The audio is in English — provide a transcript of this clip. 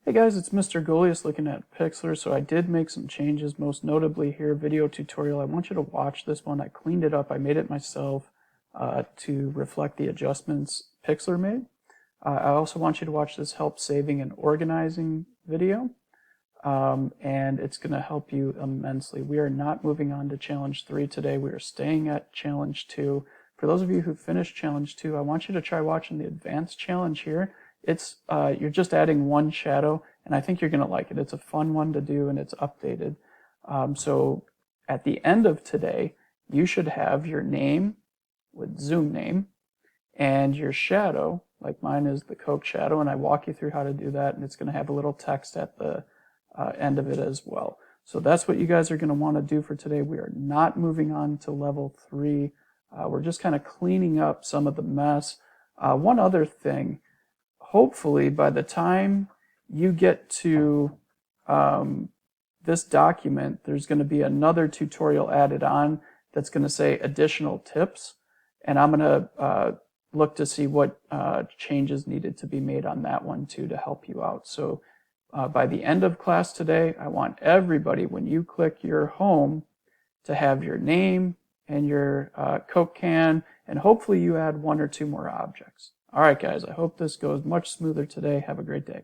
Hey guys, it's Mr. Goliath looking at Pixlr. So I did make some changes, most notably here, video tutorial. I want you to watch this one. I cleaned it up. I made it myself to reflect the adjustments Pixlr made. I also want you to watch this help saving and organizing video. And it's going to help you immensely. We are not moving on to challenge 3 today. We are staying at challenge 2. For those of you who finished challenge 2, I want you to try watching the advanced challenge here. It's you're just adding one shadow, and I think you're going to like it. It's a fun one to do, and it's updated. So at the end of today, you should have your name with zoom name and your shadow, like mine is the Coke shadow, and I walk you through how to do that, and it's going to have a little text at the end of it as well. So that's what you guys are going to want to do for today. We are not moving on to level 3. We're just kind of cleaning up some of the mess. One other thing, hopefully by the time you get to this document, there's going to be another tutorial added on that's going to say additional tips, and I'm going to look to see what changes needed to be made on that one too to help you out. So by the end of class today, I want everybody, when you click your home, to have your name and your Coke can, and hopefully you add 1 or 2 more objects. All right, guys, I hope this goes much smoother today. Have a great day.